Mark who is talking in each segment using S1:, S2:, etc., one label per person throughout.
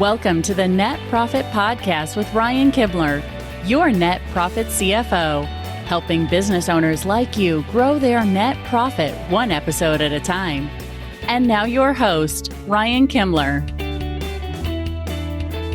S1: Welcome to the Net Profit Podcast with Ryan Kibler, your net profit CFO, helping business owners like you grow their net profit one episode at a time. And now your host, Ryan Kibler.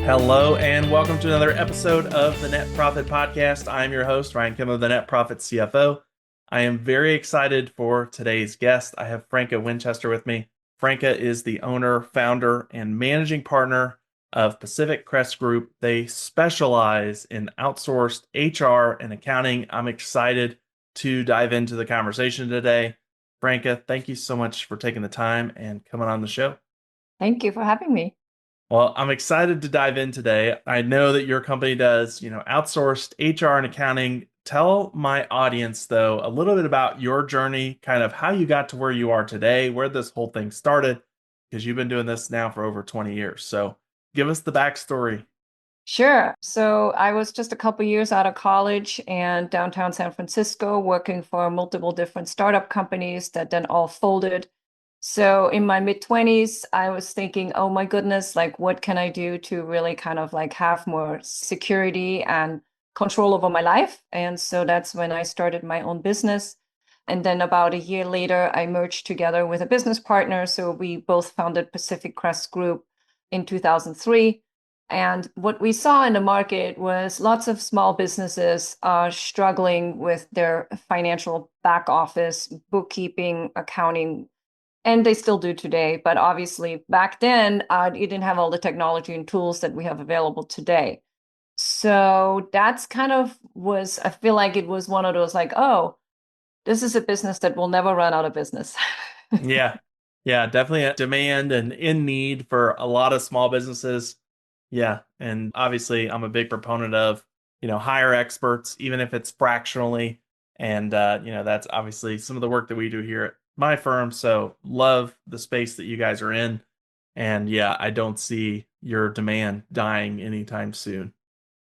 S2: Hello, and welcome to another episode of the Net Profit Podcast. I'm your host, Ryan Kibler, the Net Profit CFO. I am very excited for today's guest. I have Franka Winchester with me. Franka is the owner, founder, and managing partner of Pacific Crest Group. They specialize in outsourced HR and accounting. I'm excited to dive into the conversation today. Franka, thank you so much for taking the time and coming on the show.
S3: Thank you for having me.
S2: Well, I'm excited to dive in today. I know that your company does, outsourced HR and accounting. Tell my audience, though, a little bit about your journey, kind of how you got to where you are today, where this whole thing started, because you've been doing this now for over 20 years. So give us the backstory.
S3: Sure. So I was just a couple years out of college and downtown San Francisco working for multiple different startup companies that then all folded. So in my mid-20s, I was thinking, oh my goodness, like what can I do to really kind of like have more security and control over my life? And so that's when I started my own business. And then about a year later, I merged together with a business partner. So we both founded Pacific Crest Group in 2003. And what we saw in the market was lots of small businesses struggling with their financial back office, bookkeeping, accounting, and they still do today. But obviously back then, you didn't have all the technology and tools that we have available today. So that's kind of I feel like it was one of those like, oh, this is a business that will never run out of business.
S2: Yeah, definitely a demand and in need for a lot of small businesses. Yeah, and obviously I'm a big proponent of, hire experts, even if it's fractionally. And, that's obviously some of the work that we do here at my firm. So love the space that you guys are in. And yeah, I don't see your demand dying anytime soon.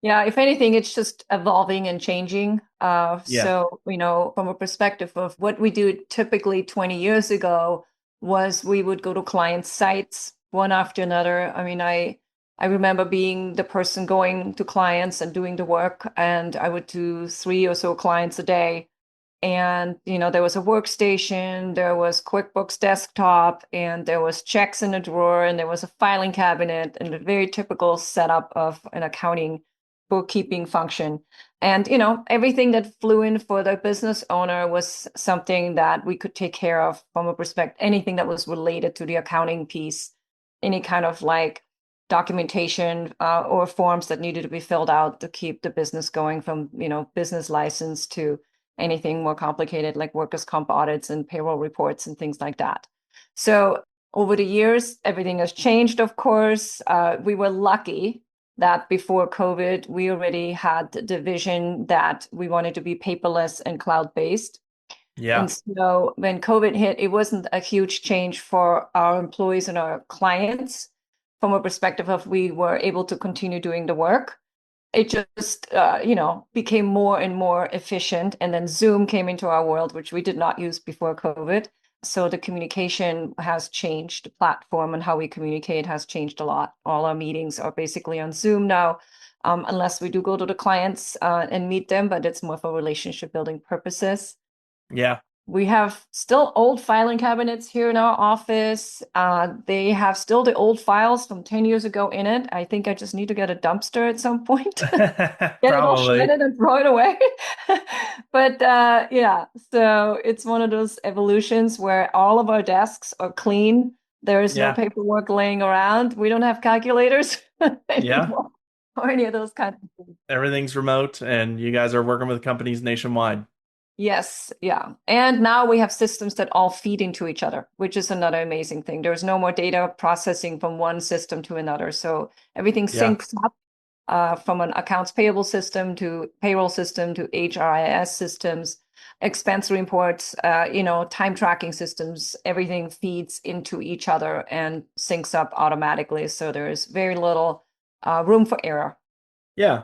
S3: Yeah, if anything, it's just evolving and changing.
S2: Yeah.
S3: So, from a perspective of what we do typically 20 years ago was we would go to client sites one after another. I mean, I remember being the person going to clients and doing the work, and I would do 3 or so clients a day. And, there was a workstation, there was QuickBooks desktop, and there was checks in a drawer, and there was a filing cabinet, and a very typical setup of an accounting bookkeeping function. And, everything that flew in for the business owner was something that we could take care of from a perspective, anything that was related to the accounting piece, any kind of like documentation or forms that needed to be filled out to keep the business going, from, business license to anything more complicated like workers' comp audits and payroll reports and things like that. So over the years, everything has changed, of course. We were lucky that before COVID, we already had the vision that we wanted to be paperless and cloud-based.
S2: Yeah.
S3: And so when COVID hit, it wasn't a huge change for our employees and our clients from a perspective of we were able to continue doing the work. It just, became more and more efficient. And then Zoom came into our world, which we did not use before COVID. So the communication has changed. The platform and how we communicate has changed a lot. All our meetings are basically on Zoom now, unless we do go to the clients and meet them, but it's more for relationship building purposes.
S2: Yeah.
S3: We have still old filing cabinets here in our office. They have still the old files from 10 years ago in it. I think I just need to get a dumpster at some point. Get it all shredded and throw it away. But so it's one of those evolutions where all of our desks are clean. There is no paperwork laying around. We don't have calculators anymore, or any of those kinds of things.
S2: Everything's remote, and you guys are working with companies nationwide.
S3: Yes, yeah. And now we have systems that all feed into each other, which is another amazing thing. There's no more data processing from one system to another. So everything syncs up from an accounts payable system to payroll system to HRIS systems, expense reports, time tracking systems. Everything feeds into each other and syncs up automatically. So there's very little room for error.
S2: Yeah.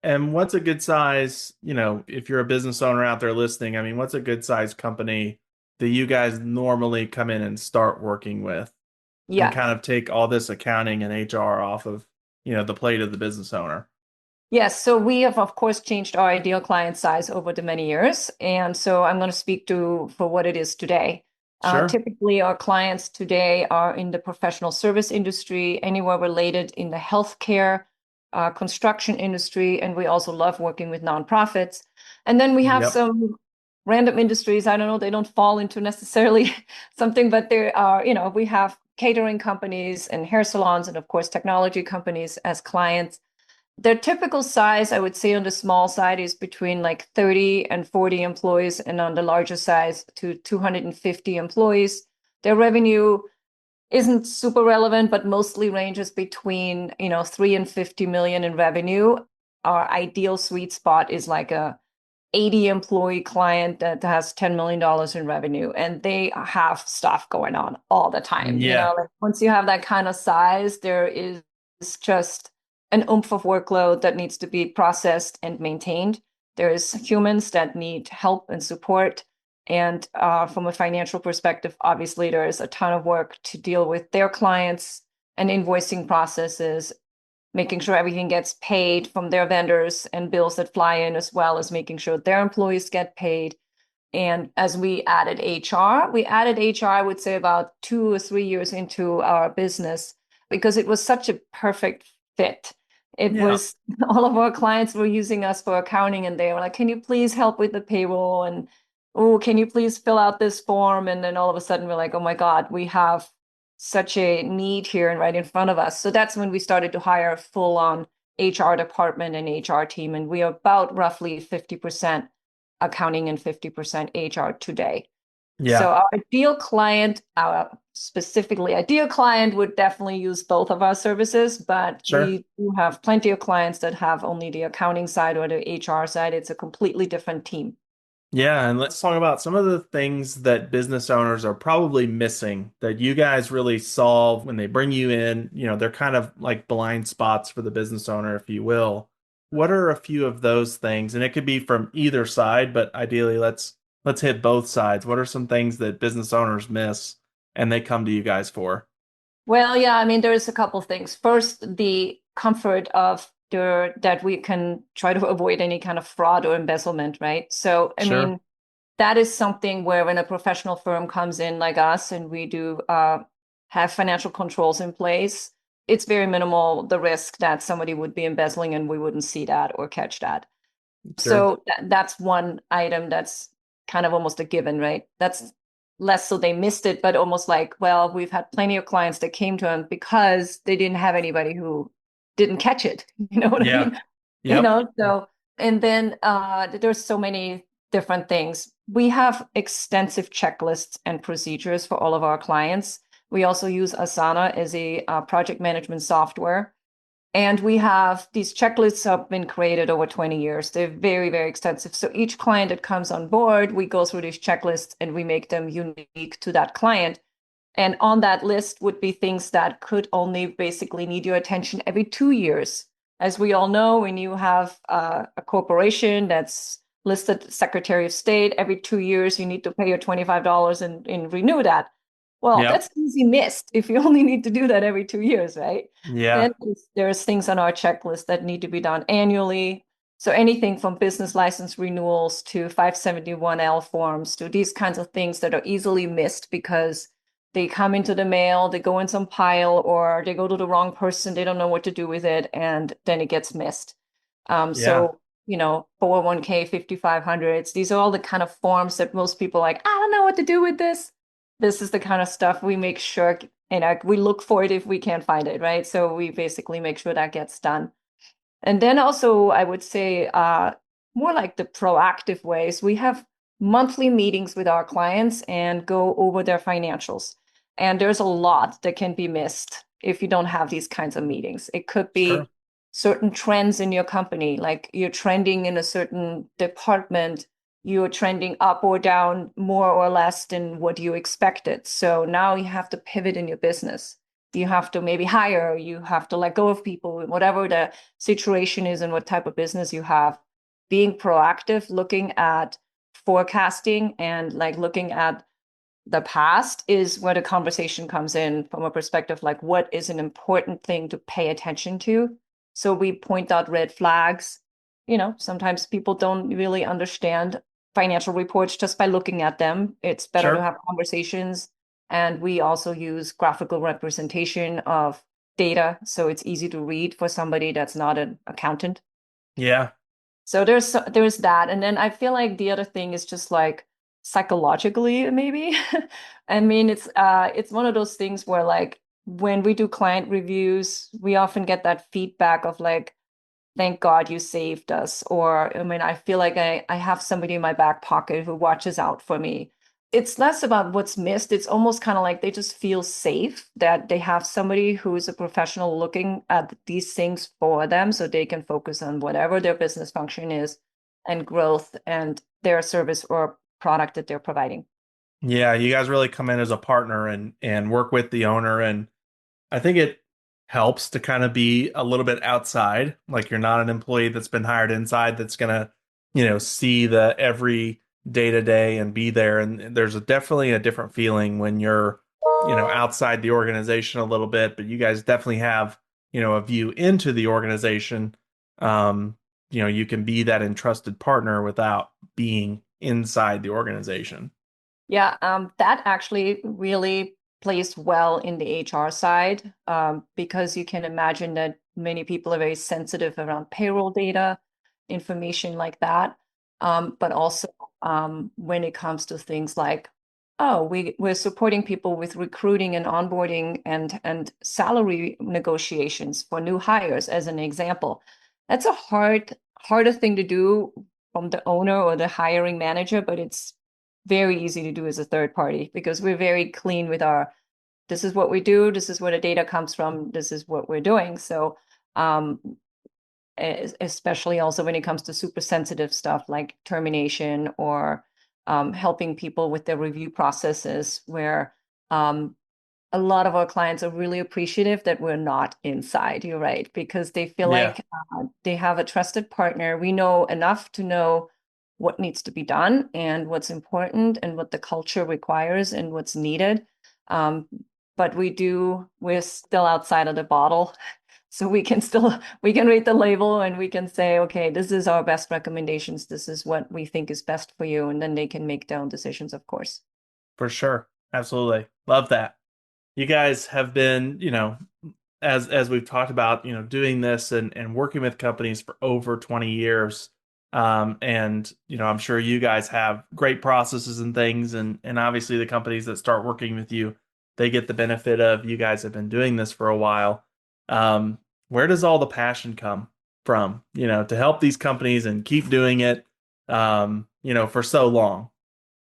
S2: And what's a good size, if you're a business owner out there listening, I mean, what's a good size company that you guys normally come in and start working with? and
S3: Yeah.
S2: kind of take all this accounting and HR off of, the plate of the business owner.
S3: Yes, so we have, of course, changed our ideal client size over the many years. And so I'm going to speak for what it is today.
S2: Sure.
S3: Typically, our clients today are in the professional service industry, anywhere related in the healthcare, construction industry, and we also love working with nonprofits. And then we have
S2: Yep.
S3: some random industries. I don't know, they don't fall into necessarily something, but there are, we have catering companies and hair salons, and of course, technology companies as clients. Their typical size, I would say on the small side, is between like 30 and 40 employees, and on the larger size to 250 employees. Their revenue isn't super relevant, but mostly ranges between, 3 and 50 million in revenue. Our ideal sweet spot is like a 80 employee client that has $10 million in revenue, and they have stuff going on all the time.
S2: Yeah.
S3: Like once you have that kind of size, there is just an oomph of workload that needs to be processed and maintained. There's humans that need help and support. And from a financial perspective, obviously, there is a ton of work to deal with their clients and invoicing processes, making sure everything gets paid from their vendors and bills that fly in, as well as making sure their employees get paid. And as we added HR, I would say about 2 or 3 years into our business, because it was such a perfect fit. It
S2: Yeah.
S3: was all of our clients were using us for accounting, and they were like, can you please help with the payroll? And, oh, can you please fill out this form? And then all of a sudden we're like, oh my God, we have such a need here and right in front of us. So that's when we started to hire a full-on HR department and HR team. And we are about roughly 50% accounting and 50% HR today.
S2: Yeah.
S3: So our ideal client, our specifically ideal client, would definitely use both of our services, but
S2: Sure.
S3: we do have plenty of clients that have only the accounting side or the HR side. It's a completely different team.
S2: Yeah, and let's talk about some of the things that business owners are probably missing that you guys really solve when they bring you in. They're kind of like blind spots for the business owner, if you will. What are a few of those things? And it could be from either side, but ideally let's hit both sides. What are some things that business owners miss and they come to you guys for?
S3: Well, yeah, I mean, there's a couple things. First, the comfort of that we can try to avoid any kind of fraud or embezzlement, right? So, I
S2: Sure.
S3: mean, that is something where when a professional firm comes in like us and we do have financial controls in place, it's very minimal the risk that somebody would be embezzling and we wouldn't see that or catch that.
S2: Sure.
S3: So that's one item that's kind of almost a given, right? That's less so they missed it, but almost like, well, we've had plenty of clients that came to them because they didn't have anybody who didn't catch it. You know what I
S2: Yeah.
S3: mean?
S2: Yep.
S3: So, and then there's so many different things. We have extensive checklists and procedures for all of our clients. We also use Asana as a project management software. And we have these checklists have been created over 20 years. They're very, very extensive. So each client that comes on board, we go through these checklists and we make them unique to that client. And on that list would be things that could only basically need your attention every 2 years. As we all know, when you have a corporation that's listed Secretary of State, every 2 years you need to pay your $25 and renew that. Well,
S2: Yep.
S3: that's easy missed if you only need to do that every 2 years, right?
S2: Yeah.
S3: Then there's things on our checklist that need to be done annually. So anything from business license renewals to 571L forms to these kinds of things that are easily missed because they come into the mail, they go in some pile, or they go to the wrong person, they don't know what to do with it, and then it gets missed.
S2: Yeah.
S3: 401k, 5500s, these are all the kind of forms that most people are like, I don't know what to do with this. This is the kind of stuff we make sure, we look for it if we can't find it, right? So we basically make sure that gets done. And then also, I would say more like the proactive ways. We have monthly meetings with our clients and go over their financials. And there's a lot that can be missed if you don't have these kinds of meetings. It could
S2: Sure.
S3: be certain trends in your company, like you're trending in a certain department, you're trending up or down more or less than what you expected. So now you have to pivot in your business. You have to maybe hire, you have to let go of people, whatever the situation is and what type of business you have. Being proactive, looking at forecasting and like looking at the past is where the conversation comes in from a perspective like what is an important thing to pay attention to. So we point out red flags. Sometimes people don't really understand financial reports just by looking at them. It's better to
S2: Sure.
S3: have conversations. And we also use graphical representation of data, so it's easy to read for somebody that's not an accountant.
S2: Yeah.
S3: So there's that. And then I feel like the other thing is just like psychologically, maybe. I mean, it's one of those things where like when we do client reviews, we often get that feedback of like, thank God you saved us. Or I mean, I feel like I have somebody in my back pocket who watches out for me. It's less about what's missed. It's almost kind of like they just feel safe that they have somebody who is a professional looking at these things for them so they can focus on whatever their business function is and growth and their service or product that they're providing.
S2: Yeah, you guys really come in as a partner and work with the owner, and I think it helps to kind of be a little bit outside. Like you're not an employee that's been hired inside that's gonna, see the every day to day and be there. And there's definitely a different feeling when you're, outside the organization a little bit, but you guys definitely have, a view into the organization. You can be that entrusted partner without being inside the organization.
S3: Yeah, that actually really plays well in the HR side, because you can imagine that many people are very sensitive around payroll data, information like that. But also when it comes to things like, oh, we're supporting people with recruiting and onboarding and salary negotiations for new hires, as an example. That's a harder thing to do from the owner or the hiring manager, but it's very easy to do as a third party because we're very clean with this is what we do, this is where the data comes from, this is what we're doing. So especially also when it comes to super sensitive stuff like termination or helping people with their review processes, where a lot of our clients are really appreciative that we're not inside. You're right, because they feel
S2: Yeah.
S3: like they have a trusted partner. We know enough to know what needs to be done and what's important and what the culture requires and what's needed. Um, but we're still outside of the bottle. So we can read the label and we can say, okay, this is our best recommendations. This is what we think is best for you. And then they can make their own decisions, of course.
S2: For sure. Absolutely. Love that. You guys have been, as we've talked about, doing this and working with companies for over 20 years. And, I'm sure you guys have great processes and things. And obviously the companies that start working with you, they get the benefit of you guys have been doing this for a while. Where does all the passion come from, to help these companies and keep doing it, for so long?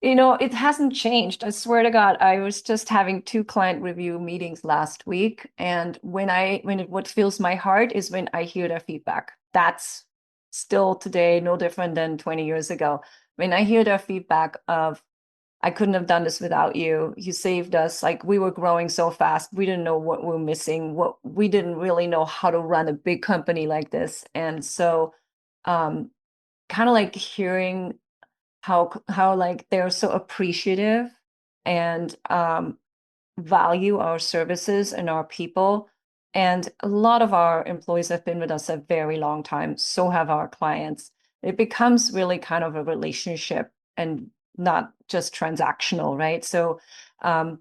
S3: It hasn't changed. I swear to God, I was just having two client review meetings last week. And what fills my heart is when I hear their feedback. That's still today no different than 20 years ago. When I hear their feedback of, I couldn't have done this without you. You saved us. Like we were growing so fast. We didn't know what we were missing. We didn't really know how to run a big company like this. And so kind of like hearing how like they're so appreciative and value our services and our people. And a lot of our employees have been with us a very long time. So have our clients. It becomes really kind of a relationship and not just transactional, right? So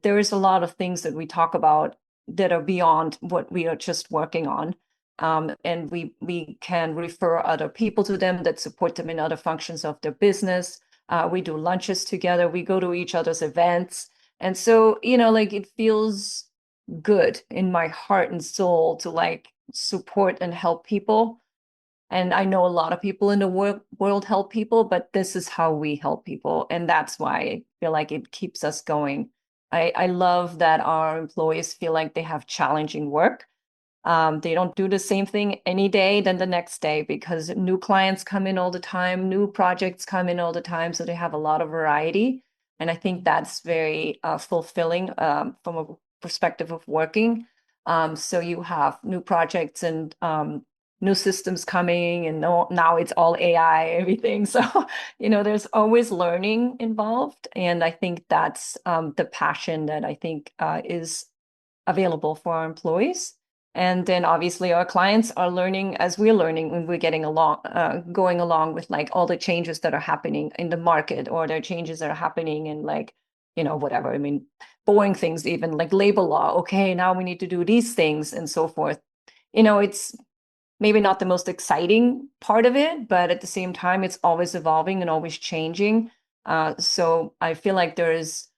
S3: there is a lot of things that we talk about that are beyond what we are just working on. And we can refer other people to them that support them in other functions of their business. We do lunches together. We go to each other's events. And so, like it feels good in my heart and soul to like support and help people. And I know a lot of people in the world help people, but this is how we help people. And that's why I feel like it keeps us going. I love that our employees feel like they have challenging work. They don't do the same thing any day than the next day because new clients come in all the time, new projects come in all the time. So they have a lot of variety. And I think that's very fulfilling from a perspective of working. So you have new projects and new systems coming, and now it's all AI, everything. So, there's always learning involved. And I think that's the passion that I think is available for our employees. And then obviously our clients are learning as we're learning when we're getting along, going along with like all the changes that are happening in the market, or there are changes that are happening in like, whatever. I mean, boring things, even like labor law. Okay, now we need to do these things and so forth. It's maybe not the most exciting part of it, but at the same time, it's always evolving and always changing. So I feel like there's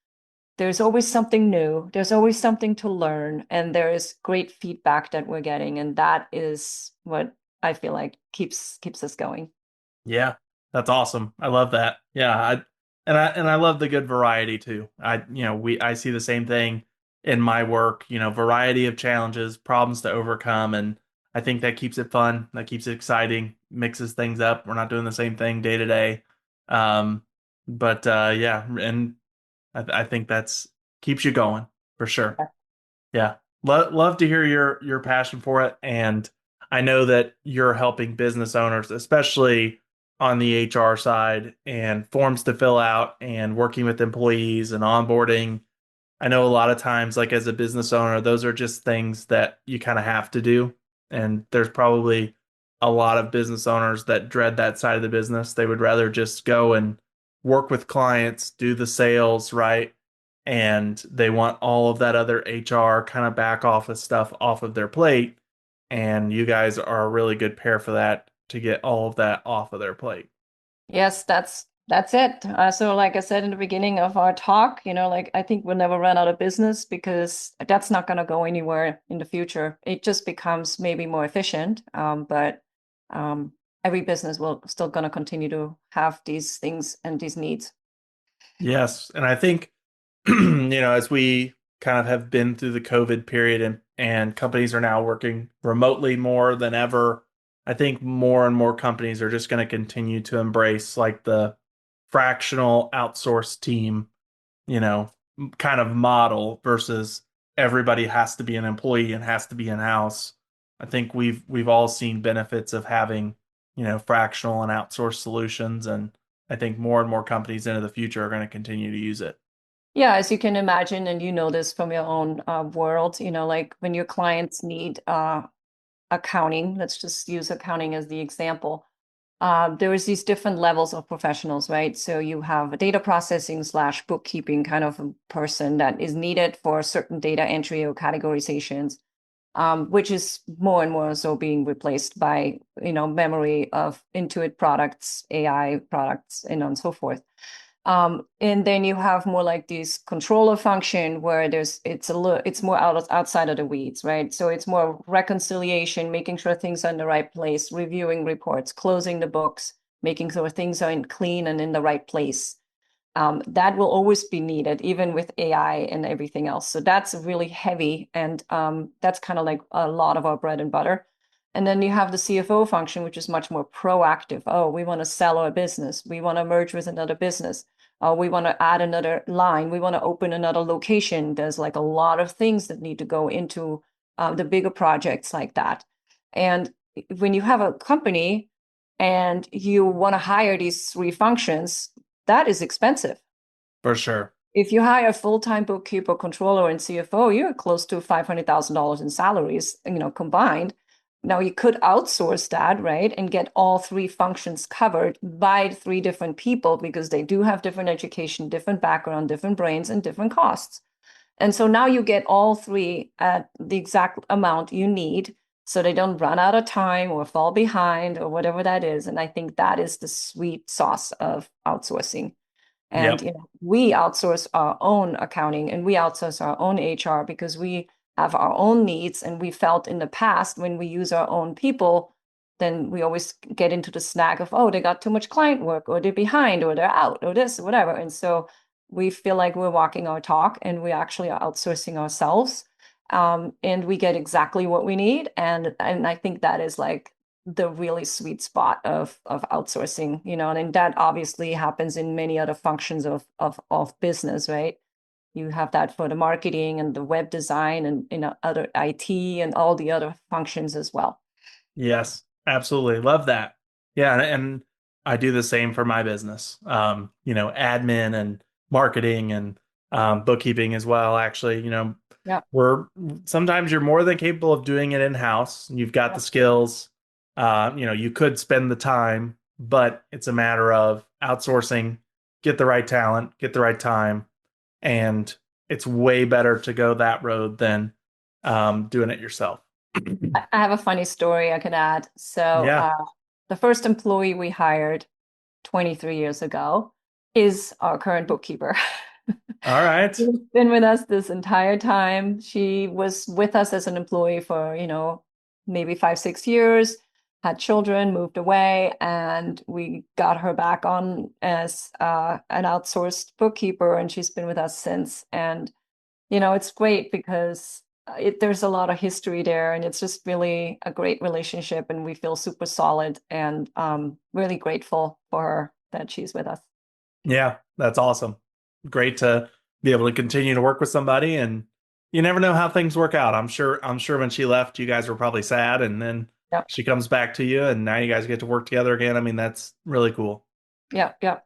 S3: always something new. There's always something to learn, and there is great feedback that we're getting, and that is what I feel like keeps us going.
S2: Yeah, that's awesome. I love that. Yeah, I love the good variety too. I see the same thing in my work, variety of challenges, problems to overcome, and I think that keeps it fun, that keeps it exciting, mixes things up. We're not doing the same thing day to day. But yeah, and I think that's keeps you going for sure. Yeah. Love to hear your passion for it. And I know that you're helping business owners, especially on the HR side, and forms to fill out and working with employees and onboarding. I know a lot of times, like as a business owner, those are just things that you kind of have to do. And there's probably a lot of business owners that dread that side of the business. They would rather just go and work with clients, do the sales, right? And they want all of that other HR kind of back office stuff off of their plate. And you guys are a really good pair for that to get all of that off of their plate.
S3: Yes, that's it. So like I said in the beginning of our talk, like I think we'll never run out of business, because that's not going to go anywhere in the future. It just becomes maybe more efficient, but every business will still going to continue to have these things and these needs.
S2: Yes. And I think, as we kind of have been through the COVID period, and companies are now working remotely more than ever, I think more and more companies are just going to continue to embrace like the fractional outsourced team, you know, kind of model versus everybody has to be an employee and has to be in-house. I think we've all seen benefits of having, fractional and outsourced solutions, and I think more and more companies into the future are going to continue to use it.
S3: Yeah, as you can imagine, and you know this from your own world, like when your clients need accounting, let's just use accounting as the example. There is these different levels of professionals, right? So you have a data processing / bookkeeping kind of a person that is needed for certain data entry or categorizations, which is more and more so being replaced by, memory of Intuit products, AI products, and so forth. And then you have more like this controller function where it's more outside of the weeds, right? So it's more reconciliation, making sure things are in the right place, reviewing reports, closing the books, making sure things are clean and in the right place. That will always be needed, even with AI and everything else. So that's really heavy, and that's kind of like a lot of our bread and butter. And then you have the CFO function, which is much more proactive. Oh, we want to sell our business. We want to merge with another business. We want to add another line. We want to open another location. There's like a lot of things that need to go into the bigger projects like that. And when you have a company and you want to hire these three functions, that is expensive.
S2: For sure.
S3: If you hire a full-time bookkeeper, controller, and CFO, you're close to $500,000 in salaries, combined. Now you could outsource that, right, and get all three functions covered by three different people, because they do have different education, different background, different brains, and different costs. And so now you get all three at the exact amount you need, so they don't run out of time or fall behind or whatever that is. And I think that is the sweet sauce of outsourcing. And
S2: Yep.
S3: we outsource our own accounting and we outsource our own HR because we have our own needs. And we felt in the past, when we use our own people, then we always get into the snag of, oh, they got too much client work, or they're behind, or they're out, or this, or whatever. And so we feel like we're walking our talk, and we actually are outsourcing ourselves. And we get exactly what we need. And I think that is like the really sweet spot of outsourcing, and that obviously happens in many other functions of business, right? You have that for the marketing and the web design and other IT and all the other functions as well.
S2: Yes. Absolutely. Love that. Yeah. And I do the same for my business, admin and marketing and bookkeeping as well. Actually,
S3: Yeah.
S2: sometimes you're more than capable of doing it in-house. You've got the skills. You could spend the time, but it's a matter of outsourcing, get the right talent, get the right time. And it's way better to go that road than doing it yourself.
S3: I have a funny story I could add. So,
S2: Yeah.
S3: the first employee we hired 23 years ago is our current bookkeeper.
S2: All right.
S3: She's been with us this entire time. She was with us as an employee for, maybe 5, 6 years, had children, moved away, and we got her back on as an outsourced bookkeeper, and she's been with us since. And, it's great because there's a lot of history there, and it's just really a great relationship, and we feel super solid and really grateful for her that she's with us.
S2: Yeah, that's awesome. Great to be able to continue to work with somebody, and you never know how things work out. I'm sure when she left, you guys were probably sad, and then
S3: Yep.
S2: she comes back to you, and now you guys get to work together again. I mean, that's really cool.
S3: Yeah, yeah.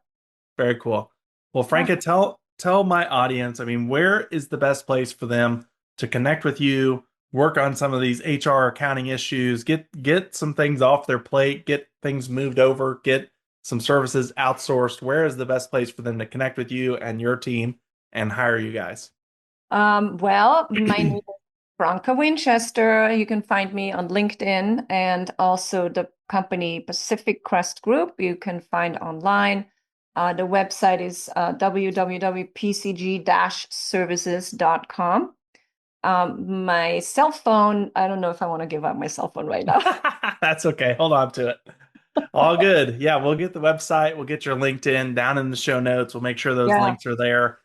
S2: Very cool. Well, Franka, tell my audience, I mean, where is the best place for them to connect with you, work on some of these HR accounting issues, get some things off their plate, get things moved over, get some services outsourced? Where is the best place for them to connect with you and your team and hire you guys?
S3: Well, my name is Franka Winchester. You can find me on LinkedIn, and also the company Pacific Crest Group you can find online. The website is www.pcg-services.com. My cell phone, I don't know if I want to give out my cell phone right now.
S2: That's okay. Hold on to it. All good. Yeah, we'll get the website. We'll get your LinkedIn down in the show notes. We'll make sure those links are there.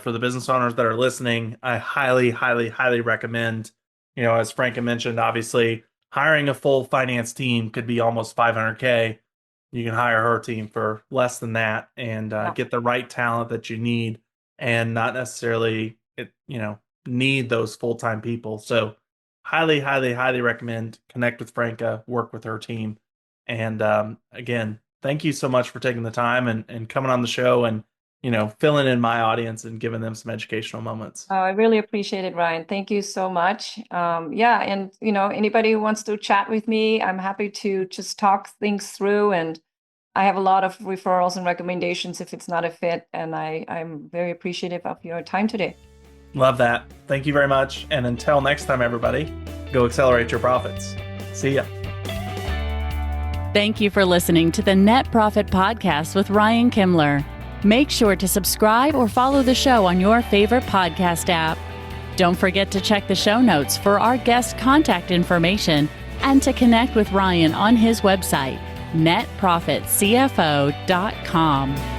S2: For the business owners that are listening, I highly, highly, highly recommend, as Franka mentioned, obviously hiring a full finance team could be almost $500K. You can hire her team for less than that and get the right talent that you need and not necessarily, need those full-time people. So highly, highly, highly recommend connect with Franka, work with her team. And again, thank you so much for taking the time and coming on the show and, filling in my audience and giving them some educational moments.
S3: Oh, I really appreciate it, Ryan. Thank you so much. Yeah, and anybody who wants to chat with me, I'm happy to just talk things through. And I have a lot of referrals and recommendations if it's not a fit. And I'm very appreciative of your time today.
S2: Love that. Thank you very much. And until next time, everybody, go accelerate your profits. See ya.
S1: Thank you for listening to the Net Profit Podcast with Ryan Kimler. Make sure to subscribe or follow the show on your favorite podcast app. Don't forget to check the show notes for our guest contact information and to connect with Ryan on his website, netprofitcfo.com.